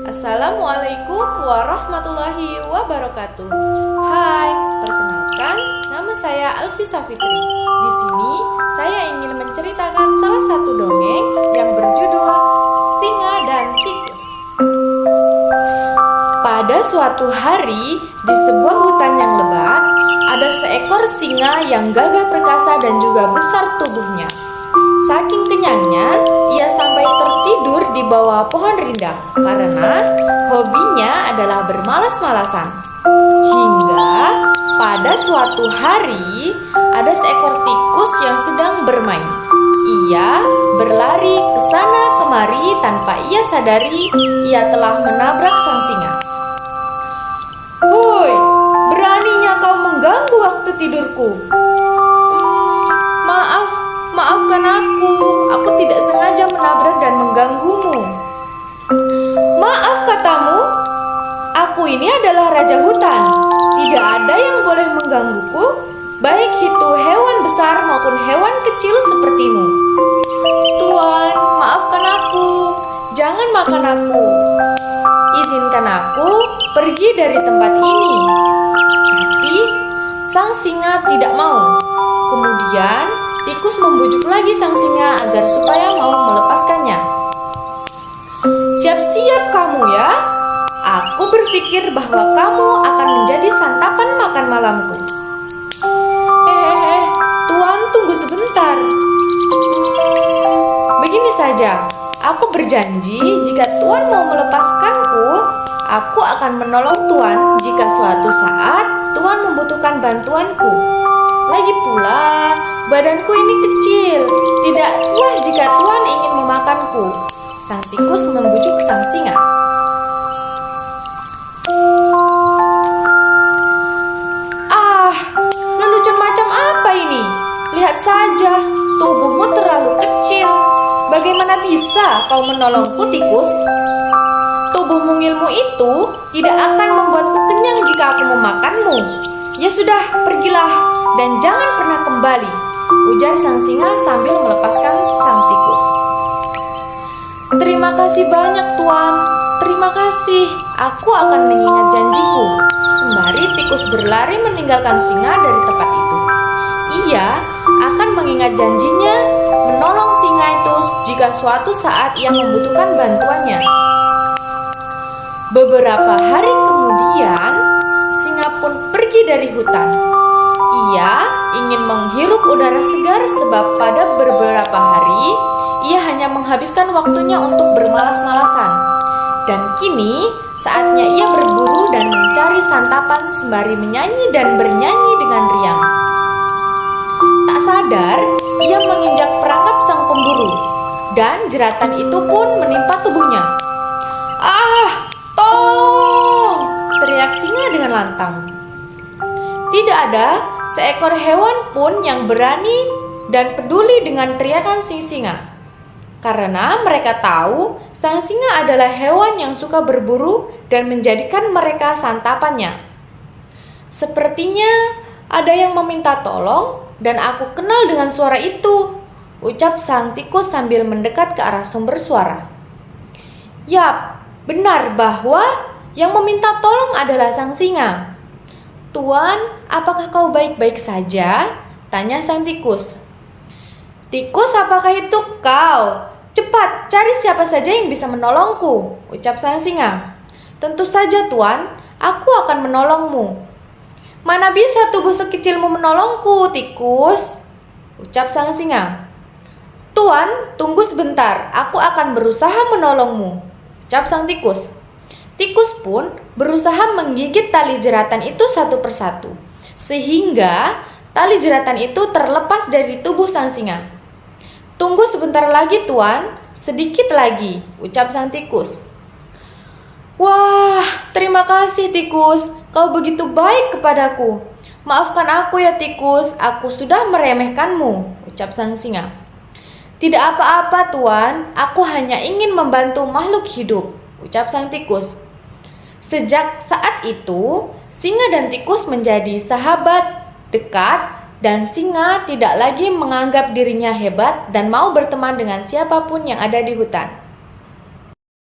Assalamualaikum warahmatullahi wabarakatuh. Hai, perkenalkan, nama saya Alfi Safitri. Di sini saya ingin menceritakan salah satu dongeng yang berjudul Singa dan Tikus. Pada suatu hari, di sebuah hutan yang lebat, ada seekor singa yang gagah perkasa dan juga besar tubuhnya. Saking kenyangnya, ia sampai tertidur di bawah pohon rindang karena hobinya adalah bermalas-malasan. Hingga pada suatu hari, ada seekor tikus yang sedang bermain. Ia berlari ke sana kemari tanpa ia sadari ia telah menabrak sang singa. "Hoi, beraninya kau mengganggu waktu tidurku. Maafkan aku tidak sengaja menabrak dan mengganggumu." "Maaf," katamu, "aku ini adalah raja hutan. Tidak ada yang boleh menggangguku, baik itu hewan besar maupun hewan kecil sepertimu." "Tuan, maafkan aku, jangan makan aku. Izinkan aku pergi dari tempat ini." Tapi sang singa tidak mau. Kemudian tikus membujuk lagi sang singa agar supaya mau melepaskannya. "Siap-siap kamu ya. Aku berpikir bahwa kamu akan menjadi santapan makan malamku." Tuan, tunggu sebentar. Begini saja, aku berjanji jika Tuan mau melepaskanku, aku akan menolong Tuan jika suatu saat Tuan membutuhkan bantuanku. Lagi pula, badanku ini kecil, tidak puas jika Tuan ingin memakanku. Sang tikus membujuk sang singa. Lelucon macam apa ini? Lihat saja, tubuhmu terlalu kecil. Bagaimana bisa kau menolongku, tikus? Tubuh mungilmu itu tidak akan membuatku kenyang jika aku memakanmu. Ya sudah, pergilah dan jangan pernah kembali, ujar sang singa sambil melepaskan sang tikus. "Terima kasih banyak, Tuan. Terima kasih. Aku akan mengingat janjiku." Sembari tikus berlari meninggalkan singa dari tempat itu. Ia akan mengingat janjinya menolong singa itu jika suatu saat ia membutuhkan bantuannya. Beberapa hari kemudian, singa pun pergi dari hutan. Ia ingin menghirup udara segar sebab pada beberapa hari ia hanya menghabiskan waktunya untuk bermalas-malasan. Dan kini saatnya ia berburu dan mencari santapan sembari menyanyi dan bernyanyi dengan riang. Tak sadar, ia menginjak perangkap sang pemburu dan jeratan itu pun menimpa tubuhnya. Tolong!" teriak singa dengan lantang. Tidak ada seekor hewan pun yang berani dan peduli dengan teriakan si singa. Karena mereka tahu sang singa adalah hewan yang suka berburu dan menjadikan mereka santapannya. "Sepertinya ada yang meminta tolong dan aku kenal dengan suara itu," ucap sang tikus sambil mendekat ke arah sumber suara. "Yap, benar bahwa yang meminta tolong adalah sang singa." "Tuan, apakah kau baik-baik saja?" tanya sang tikus. "Tikus, apakah itu kau? Cepat, cari siapa saja yang bisa menolongku," ucap sang singa. "Tentu saja, Tuan, aku akan menolongmu." "Mana bisa tubuh sekecilmu menolongku, tikus?" ucap sang singa. "Tuan, tunggu sebentar, aku akan berusaha menolongmu," ucap sang tikus. Tikus pun berusaha menggigit tali jeratan itu satu persatu, sehingga tali jeratan itu terlepas dari tubuh sang singa. "Tunggu sebentar lagi, Tuan, sedikit lagi," ucap sang tikus. "Wah, terima kasih tikus, kau begitu baik kepadaku. Maafkan aku ya tikus, aku sudah meremehkanmu," ucap sang singa. "Tidak apa-apa, Tuan, aku hanya ingin membantu makhluk hidup," ucap sang tikus. Sejak saat itu, singa dan tikus menjadi sahabat dekat dan singa tidak lagi menganggap dirinya hebat dan mau berteman dengan siapapun yang ada di hutan.